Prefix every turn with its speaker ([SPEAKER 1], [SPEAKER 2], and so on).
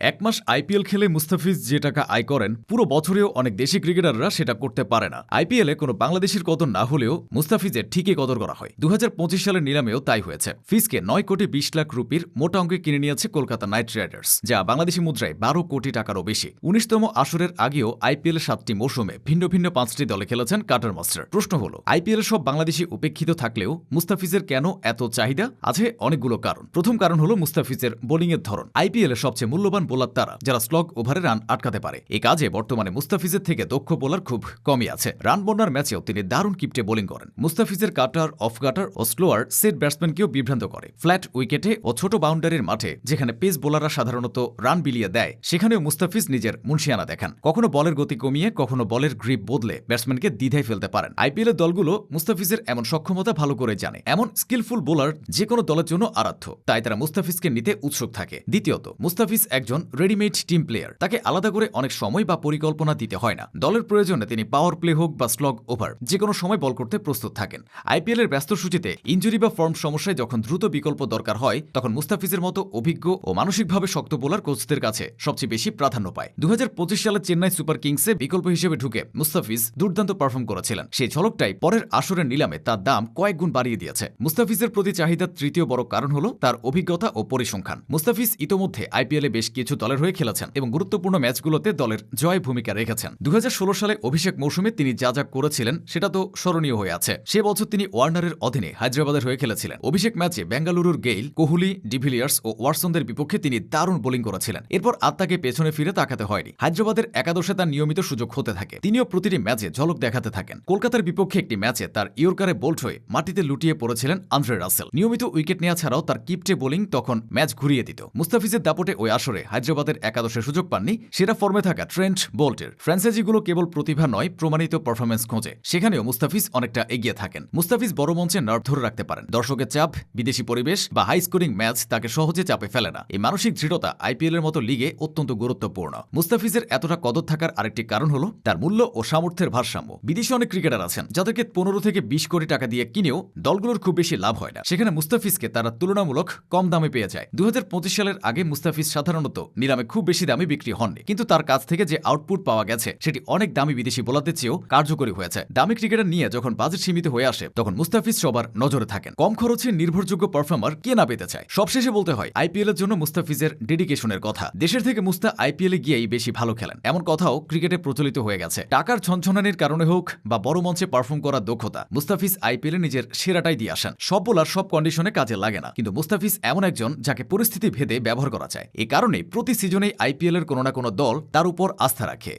[SPEAKER 1] এক মাস আইপিএল খেলে মুস্তাফিজ যে টাকা আয় করেন পুরো বছরেও অনেক দেশি ক্রিকেটাররা সেটা করতে পারে না। আইপিএলে কোনো বাংলাদেশের কদর না হলেও মুস্তাফিজের ঠিকই কদর করা হয়। 2025 সালের নিলামেও তাই হয়েছে। ফিজকে 9 কোটি 20 লাখ রুপির মোটা অঙ্কে কিনে নিয়েছে কলকাতা নাইট রাইডার্স, যা বাংলাদেশি মুদ্রায় 12 কোটি টাকারও বেশি। 19তম আসরের আগেও আইপিএল 7টি মৌসুমে ভিন্ন ভিন্ন 5টি দলে খেলেছেন কাটার মাস্টার। প্রশ্ন হলো, আইপিএল সব বাংলাদেশি উপেক্ষিত থাকলেও মুস্তাফিজের কেন এত চাহিদা? আছে অনেকগুলো কারণ। প্রথম কারণ হলো মুস্তাফিজের বোলিংয়ের ধরন। আইপিএলের সবচেয়ে মূল্যবান বোলার তারা, যারা স্লগ ওভারে রান আটকাতে পারে। এই কাজে বর্তমানে মুস্তাফিজের থেকে দক্ষ বোলার খুব কমই আছে। রান বন্যার ম্যাচেও তিনি দারুণ কিপটে বোলিং করেন। মুস্তাফিজের কাটার, অফ কাটার ও স্লোয়ার সেট ব্যাটসম্যানকেও বিভ্রান্ত করে। ফ্ল্যাট উইকেটে ও ছোট বাউন্ডারির মাঠে যেখানে পেস বোলাররা সাধারণত রান বিলিয়ে দেয়, সেখানেও মুস্তাফিজ নিজের মুনশিয়ানা দেখান। কখনো বলের গতি কমিয়ে, কখনো বলের গ্রিপ বদলে ব্যাটসম্যানকে দ্বিধায় ফেলতে পারেন। আইপিএলের দলগুলো মুস্তাফিজের এমন সক্ষমতা ভালো করে জানে। এমন স্কিলফুল বোলার যে কোনো দলের জন্য আরাধ্য, তাই তারা মুস্তাফিজকে নিতে উৎসুক থাকে। দ্বিতীয়ত, মুস্তাফিজ একজন রেডিমেড টিম প্লেয়ার। তাকে আলাদা করে অনেক সময় বা পরিকল্পনা দিতে হয় না। দলের প্রয়োজনে তিনি পাওয়ার প্লে হোক বা স্লগ ওভার যে কোনো সময় বল করতে প্রস্তুত থাকেন। আইপিএলের ব্যস্ত সূচিতে ইনজুরি বা ফর্ম সমস্যায় যখন দ্রুত বিকল্প দরকার হয়, তখন মুস্তাফিজের মতো অভিজ্ঞ ও মানসিকভাবে শক্ত বোলার কোচদের কাছে সবচেয়ে বেশি প্রাধান্য পায়। 2025 সালে চেন্নাই সুপার কিংসে বিকল্প হিসেবে ঢুকে মুস্তাফিজ দুর্দান্ত পারফর্ম করেছিলেন। সেই ঝলকটাই পরের আসরের নিলামে তার দাম কয়েক গুণ বাড়িয়ে দিয়েছে। মুস্তাফিজের প্রতি চাহিদার তৃতীয় বড় কারণ হলো তার অভিজ্ঞতা ও পরিসংখ্যান। মুস্তাফিজ ইতোমধ্যে আইপিএলে বেশ কিছু দলের হয়ে খেলেছেন এবং গুরুত্বপূর্ণ ম্যাচগুলোতে দলের জয় ভূমিকা রেখেছেন। 2016 সালে অভিষেক মৌসুমে তিনি যা যা করেছিলেন সেটা তো স্মরণীয় হয়ে আছে। সে বছর তিনি ওয়ার্নারের অধীনে হায়দ্রাবাদের হয়ে খেলেছিলেন। অভিষেক ম্যাচে বেঙ্গালুরুর গেইল, কোহলি, ডিভিলিয়ার্স ও ওয়াটসনদের বিপক্ষে তিনি দারুণ বোলিং করেছিলেন। এরপর আর তাকে পেছনে ফিরে তাকাতে হয়নি। হায়দ্রাবাদের একাদশে তার নিয়মিত সুযোগ হতে থাকে। তিনিও প্রতিটি ম্যাচে ঝলক দেখাতে থাকেন। কলকাতার বিপক্ষে একটি ম্যাচে তার ইয়র্কারে বোল্ট হয়ে মাটিতে লুটিয়ে পড়েছিলেন আন্দ্রে রাসেল। নিয়মিত উইকেট নেওয়া ছাড়াও তার কিপটে বোলিং তখন ম্যাচ ঘুরিয়ে দিত। মুস্তাফিজের দাপটে ওই আসরে হায়দ্রাবাদের একাদশে সুযোগ পাননি সেরা ফর্মে থাকা ট্রেন্ট বোল্টের। ফ্র্যাঞ্চাইজিগুলো কেবল প্রতিভা নয়, প্রমাণিত পারফরম্যান্স খোঁজে। সেখানেও মুস্তাফিজ অনেকটা এগিয়ে থাকেন। মুস্তাফিজ বড় মঞ্চে নার্ভ ধরে রাখতে পারেন। দর্শকের চাপ, বিদেশি পরিবেশ বা হাই স্কোরিং ম্যাচ তাকে সহজে চাপে ফেলে না। এই মানসিক দৃঢ়তা আইপিএলের মতো লিগে অত্যন্ত গুরুত্বপূর্ণ। মুস্তাফিজের এতটা কদর থাকার আরেকটি কারণ হলো তার মূল্য ও সামর্থ্যের ভারসাম্য। বিদেশি অনেক ক্রিকেটার আছেন যাদেরকে 15 থেকে 20 কোটি টাকা দিয়ে কিনেও দলগুলোর খুব বেশি লাভ হয় না। সেখানে মুস্তাফিজকে তারা তুলনামূলক কম দামে পেয়ে যায়। 2025 সালের আগে মুস্তাফিজ সাধারণত নিলামে খুব বেশি দামে বিক্রি হননি, কিন্তু তার কাছ থেকে যে আউটপুট পাওয়া গেছে সেটি অনেক দামি বিদেশি বোলারদের চেয়েও কার্যকরী হয়েছে। দামি ক্রিকেটার নিয়ে যখন বাজেট সীমিত হয়ে আসে, তখন মুস্তাফিজ সবার নজরে থাকেন। কম খরচে নির্ভরযোগ্য পারফর্মার কে না পেতে চায়? সবশেষে বলতে হয় আইপিএল এর জন্য মুস্তাফিজের ডেডিকেশনের কথা। দেশের থেকে মুস্তা আইপিএলে গিয়েই বেশি ভালো খেলেন, এমন কথাও ক্রিকেটে প্রচলিত হয়ে গেছে। টাকার ছনছনানির কারণে হোক বা বড় মঞ্চে পারফর্ম করার দক্ষতা, মুস্তাফিজ আইপিএলে নিজের সেরাটাই দিয়ে আসেন। সব বোলার সব কন্ডিশনে কাজে লাগে না, কিন্তু মুস্তাফিজ এমন একজন যাকে পরিস্থিতি ভেদে ব্যবহার করা যায়। এই কারণে প্রতি সিজনেই আইপিএল এর কোনো না কোনো দল তার উপর আস্থা রাখে।